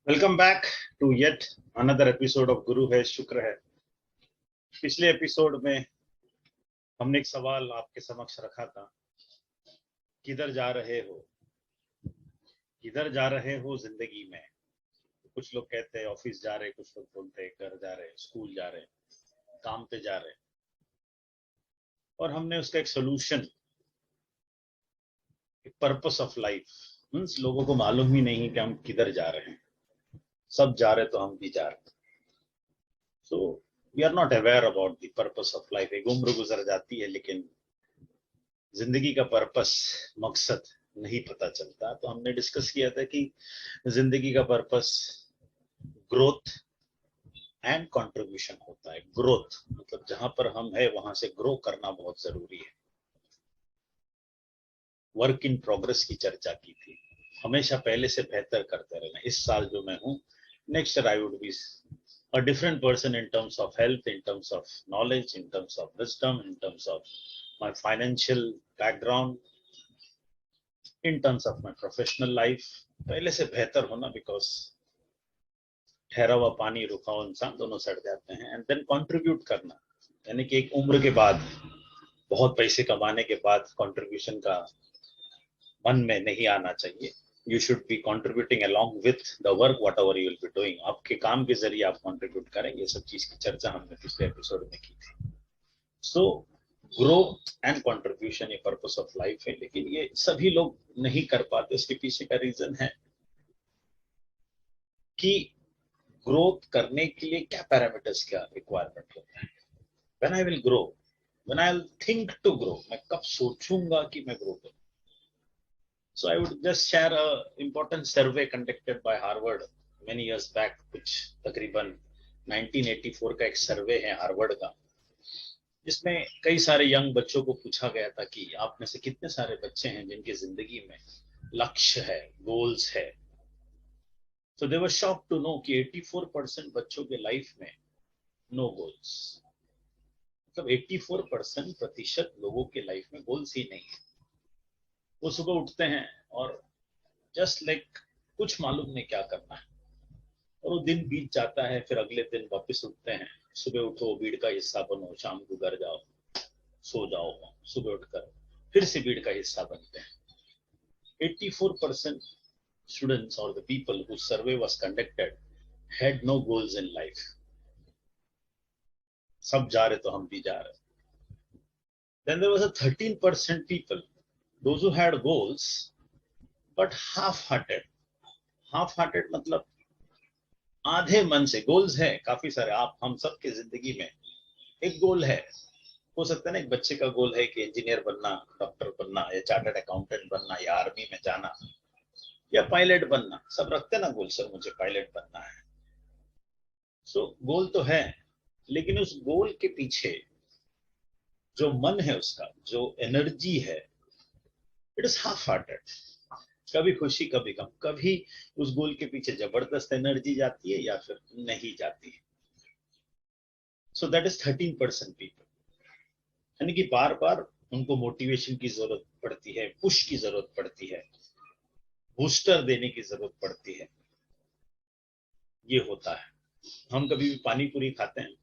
Welcome back to yet another episode of गुरु है शुक्र है। पिछले एपिसोड में हमने एक सवाल आपके समक्ष रखा था, किधर जा रहे हो, किधर जा रहे हो जिंदगी में। कुछ लोग कहते हैं ऑफिस जा रहे, कुछ लोग बोलते हैं घर जा रहे, स्कूल जा रहे, काम पे जा रहे। और हमने उसका एक सोल्यूशन, एक पर्पस ऑफ लाइफ, मीन्स लोगों को मालूम ही नहीं कि हम किधर जा रहे हैं। सब जा रहे तो हम भी जा रहे। So we are not aware about the purpose of life. एक उम्र गुजर जाती है लेकिन जिंदगी का पर्पस, मकसद नहीं पता चलता। तो हमने डिस्कस किया था कि जिंदगी का पर्पस ग्रोथ एंड कंट्रीब्यूशन होता है। ग्रोथ मतलब जहां पर हम है वहां से ग्रो करना बहुत जरूरी है। वर्क इन प्रोग्रेस की चर्चा की थी, हमेशा पहले से बेहतर करते रहना। इस साल जो मैं हूँ, next year I would be a different person in terms of health, in terms of knowledge, in terms of wisdom, in terms of my financial background, in terms of my professional life। पहले से बेहतर होना, because ठहरा हुआ पानी, रुका हुआ इंसान दोनों सड़ जाते हैं। एंड देन कंट्रीब्यूट करना, यानी कि एक उम्र के बाद, बहुत पैसे कमाने के बाद कंट्रीब्यूशन का मन में नहीं आना चाहिए। You should be contributing along with the work whatever you will be doing। आपके काम के जरिए आप कंट्रीब्यूट करेंगे। सब चीज की चर्चा हमने पिछले एपिसोड में की थी। सो ग्रोथ एंड कंट्रीब्यूशन ये पर्पस ऑफ लाइफ है, लेकिन ये सभी लोग नहीं कर पाते। उसके पीछे का रीजन है कि ग्रोथ करने के लिए क्या पैरामीटर्स, क्या रिक्वायरमेंट होता है। When I will grow, when I will think to grow, मैं कब सोचूंगा कि मैं ग्रो करूं। So I would just share a important survey conducted by Harvard many years back। कुछ तकरीबन 1984 का एक सर्वे है हार्वर्ड का, जिसमें कई सारे यंग बच्चों को पूछा गया था कि आप में से कितने सारे बच्चे हैं जिनकी जिंदगी में लक्ष्य है, गोल्स है। So they were shocked to know कि 84% बच्चों के लाइफ में नो गोल्स। मतलब 84% लोगों के लाइफ में गोल्स ही नहीं है। वो सुबह उठते हैं और जस्ट लाइक कुछ मालूम नहीं क्या करना है, और वो दिन बीत जाता है। फिर अगले दिन वापस उठते हैं, सुबह उठो, भीड़ का हिस्सा बनो, शाम को घर जाओ, सो जाओ, सुबह उठकर फिर से भीड़ का हिस्सा बनते हैं। 84% students or the people whose survey was conducted had no goals in life। सब जा रहे तो हम भी जा रहे। Then there was a 13% people, those who had goals but half-hearted। half-hearted मतलब आधे मन से। गोल्स है काफी सारे, आप हम सब के जिंदगी में एक गोल है। हो सकता है ना, एक बच्चे का गोल है कि इंजीनियर बनना, डॉक्टर बनना, या चार्टर्ड अकाउंटेंट बनना, या आर्मी में जाना, या पायलट बनना। सब रखते ना गोल, सर मुझे पायलट बनना है। सो गोल तो है, लेकिन उस गोल के पीछे जो मन है, उसका जो एनर्जी है, इट इज हाफ हार्टेड। कभी खुशी, कभी गम। कभी उस गोल के पीछे जबरदस्त एनर्जी जाती है या फिर नहीं जाती है। So that is 13% people. यानी कि बार बार उनको मोटिवेशन की जरूरत पड़ती है, पुश की जरूरत पड़ती है, बूस्टर देने की जरूरत पड़ती है। ये होता है। हम कभी भी पानी पूरी खाते हैं,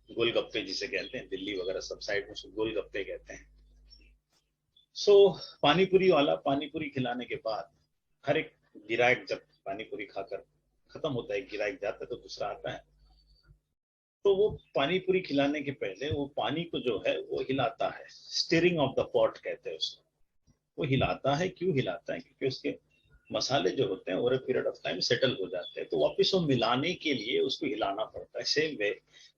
गोलगप्पे जिसे कहते हैं, दिल्ली वगैरह सब साइड में गोलगप्पे कहते हैं। सो पानीपुरी वाला पानीपुरी खिलाने के बाद हर एक गिरायक जब पानीपुरी खाकर खत्म होता है, गिरायक जाता है तो दूसरा आता है, तो वो पानीपुरी खिलाने के पहले वो पानी को जो है वो हिलाता है। स्टीयरिंग ऑफ द पॉट कहते हैं उसको। वो हिलाता है। क्यों हिलाता है? क्योंकि उसके मसाले जो होते हैं over a period of time settle हो जाते हैं, तो वापस वो मिलाने के लिए उसको हिलाना पड़ता है। सेम वे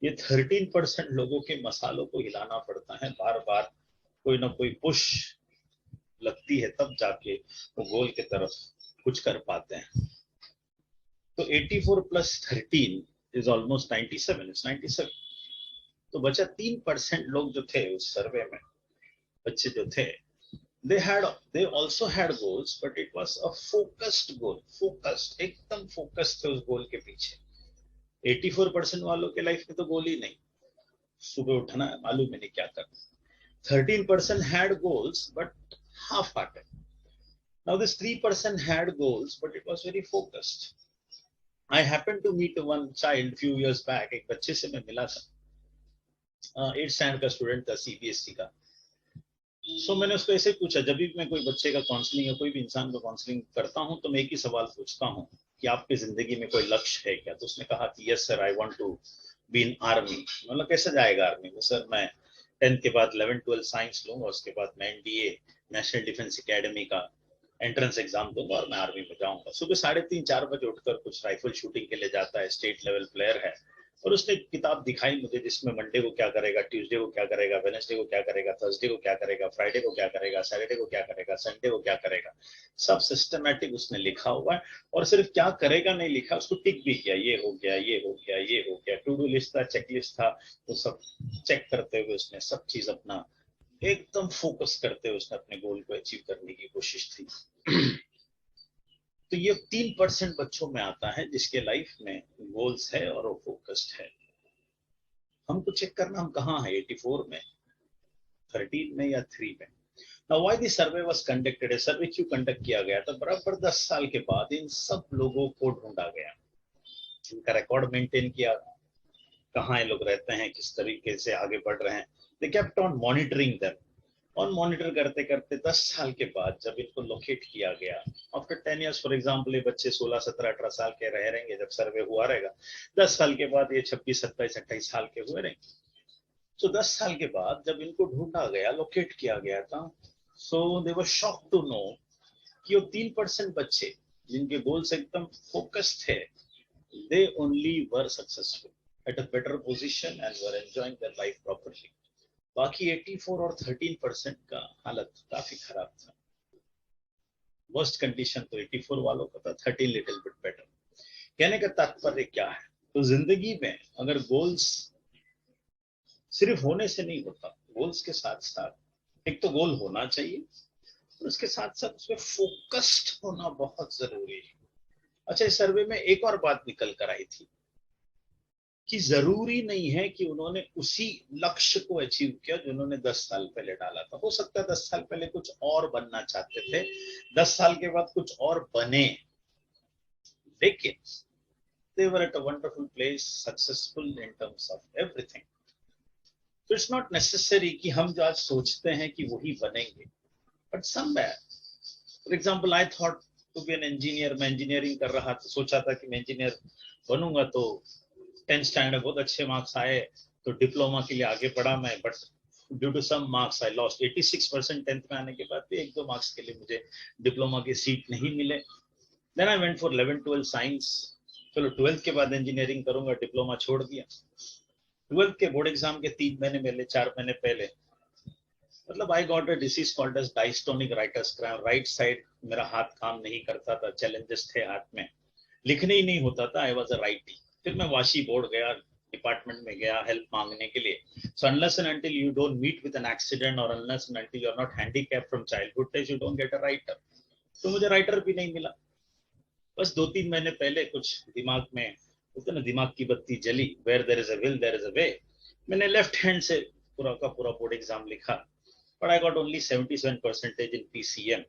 ये 13% लोगों के मसालों को हिलाना पड़ता है बार बार। कोई ना कोई पुश लगती है, तब जाके वो गोल की तरफ कुछ कर पाते हैं। तो 84 प्लस 13 इज ऑलमोस्ट 97। इट्स 97। तो बचा 3% लोग जो थे उस सर्वे में, बच्चे जो थे, they also had goals, but it was a focused goal। focused, एकदम फोकस्ड थे उस गोल के पीछे। 84% वालों के लाइफ में तो गोल ही नहीं, सुबह उठना है, मालूम ही नहीं क्या करना। 13% had goals but half-hearted। Now this 3% had goals but it was very focused। I happened to meet one child few years back. एक बच्चे से मैं मिला था, 8th स्टैंडर्ड का स्टूडेंट था, सीबीएसई का। सो मैंने उसको ऐसे पूछा, जब भी मैं कोई बच्चे का काउंसलिंग या कोई भी इंसान का काउंसलिंग करता हूँ तो मैं एक ही सवाल पूछता हूँ कि आपकी जिंदगी में कोई लक्ष्य है क्या? तो उसने कहा कि yes sir, I want to be in army. मतलब कैसे जाएगा आर्मी में? सर मैं 10th के बाद 11-12 साइंस लूंगा, उसके बाद मैं एनडीए नेशनल डिफेंस एकेडमी का एंट्रेंस एग्जाम दूंगा और मैं आर्मी में जाऊंगा। सुबह 3:30-4 बजे उठकर कुछ राइफल शूटिंग के लिए जाता है, स्टेट लेवल प्लेयर है। और उसने किताब दिखाई मुझे जिसमें मंडे को क्या करेगा, ट्यूसडे को क्या करेगा, वेडनेसडे को क्या करेगा, थर्सडे को क्या करेगा, फ्राइडे को क्या करेगा, सैटरडे को क्या करेगा, संडे को क्या करेगा। सब सिस्टमैटिक उसने लिखा हुआ है। और सिर्फ क्या करेगा नहीं लिखा, उसको टिक भी किया, ये हो गया, ये हो गया, ये हो गया। टू डू लिस्ट था, चेक लिस्ट था, तो सब चेक करते हुए उसने सब चीज अपना एकदम फोकस करते हुए उसने अपने गोल को अचीव करने की कोशिश थी। तो ये 3% बच्चों में आता है जिसके लाइफ में गोल्स है और वो फोकस्ड है। हमको चेक करना हम कहाँ है, 84 में, 13 में या 3 में। Now why the survey was conducted? सर्वे क्यों कंडक्ट किया गया? तो बराबर 10 साल के बाद इन सब लोगों को ढूंढा गया, इनका रिकॉर्ड मेंटेन किया, कहाँ ये लोग रहते हैं, किस तरीके से आगे बढ़ रहे हैं। They kept on monitoring them. और मॉनिटर करते करते 10 साल के बाद जब इनको लोकेट किया गया, आफ्टर 10 इयर्स, फॉर एग्जांपल ये बच्चे 16, 17, 18 साल के रहे रहेंगे जब सर्वे हुआ रहेगा, 10 साल के बाद ये 26, 27, 28 साल के हुए रहेंगे। तो 10 साल के बाद जब इनको ढूंढा गया, लोकेट किया गया था, सो दे वर शॉक टू नो कि वो 3% बच्चे जिनके गोल्स एकदम फोकस थे, they only were successful at a better position and were enjoying their life properly. बाकी 84 और 13% का हालत काफी खराब था। वर्स्ट कंडीशन तो 84 वालों का था, 13 लिटिल बिट बेटर। कहने का तात्पर्य क्या है? तो जिंदगी में अगर गोल्स सिर्फ होने से नहीं होता, गोल्स के साथ साथ एक तो गोल होना चाहिए, और उसके साथ साथ उसमें फोकस्ड होना बहुत जरूरी है। अच्छा, इस सर्वे में एक और बात निकल कर आई थी कि जरूरी नहीं है कि उन्होंने उसी लक्ष्य को अचीव किया जो उन्होंने 10 साल पहले डाला था। हो सकता है 10 साल पहले कुछ और बनना चाहते थे, 10 साल के बाद कुछ और बने, लेकिन they were at a wonderful place, successful in terms of everything. So it's not necessary कि हम जो आज सोचते हैं कि वही बनेंगे, but somewhere, for example, I thought to be an engineer. मैं इंजीनियरिंग कर रहा था, सोचा था कि मैं इंजीनियर बनूंगा। तो 10th स्टैंडर्ड बहुत अच्छे मार्क्स आए, तो डिप्लोमा के लिए आगे बढ़ा मैं, but due to some marks I lost 86%। 10th में आने के बाद भी 1-2 मार्क्स के लिए मुझे डिप्लोमा की सीट नहीं मिले। Then I went for 11-12 science. चलो 12th के बाद इंजीनियरिंग करूंगा, डिप्लोमा छोड़ दिया। 12th के बोर्ड एग्जाम के 3 महीने पहले, 4 महीने पहले, मतलब I got a disease called as dystonic writers cramp. Right side मेरा हाथ काम नहीं करता था, चैलेंजेस थे हाथ में, लिखने ही नहीं होता था। I was a righty. फिर मैं वाशी बोर्ड गया, डिपार्टमेंट में गया हेल्प मांगने के लिए। So unless and until you don't meet with an accident और unless and until you are not handicapped from childhood days, you don't get a writer. तो मुझे राइटर भी नहीं मिला। बस 2-3 महीने पहले कुछ दिमाग में होता ना, दिमाग की बत्ती जली, where there is a will there is a way. मैंने लेफ्ट हैंड से पूरा का पूरा बोर्ड एग्जाम लिखा, but I got only 77% in PCM.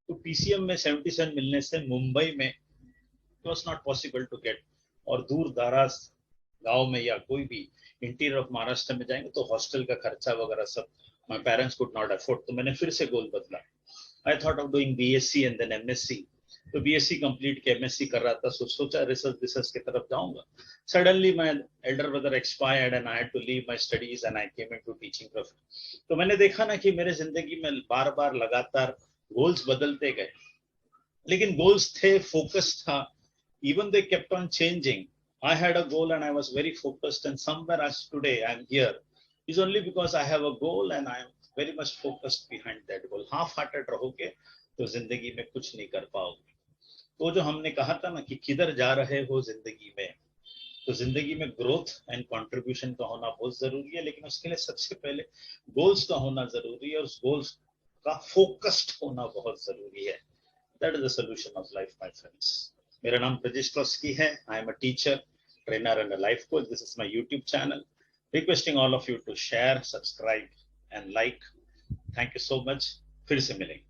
तो पीसीएम में 77 मिलने से मुंबई में it was not possible to get. और दूर दराज गांव में या कोई भी इंटीरियर ऑफ महाराष्ट्र में जाएंगे तो हॉस्टल का खर्चा वगैरह सब my parents could not afford. तो मैंने फिर से गोल बदला। I thought of doing BSc and then MSc. तो बीएससी कंप्लीट के एमएससी कर रहा था, सोचा रिसर्च की तरफ जाऊंगा। Suddenly my elder brother expired and I had to leave my studies and I came into teaching profession. तो मैंने देखा ना कि मेरे जिंदगी में बार बार लगातार गोल्स बदलते गए, लेकिन गोल्स थे, फोकस था। Even they kept on changing. I had a goal and I was very focused, and somewhere as today I'm here is only because I have a goal and I am very much focused behind that goal. Half-hearted रहोगे तो जिंदगी में कुछ नहीं कर पाओगे। तो जो हमने कहा था ना कि किधर जा रहे हो जिंदगी में, तो जिंदगी में ग्रोथ एंड कंट्रीब्यूशन का होना बहुत जरूरी है, लेकिन उसके लिए सबसे पहले गोल्स का होना जरूरी है, और उस गोल्स का फोकस्ड होना बहुत जरूरी है। That is the solution of life my friends. मेरा नाम प्रजेश क्लॉस्की है। I am a teacher, trainer and a life coach. This is my YouTube channel. Requesting all of you to share, subscribe and like. Thank you so much. फिर से मिलेंगे।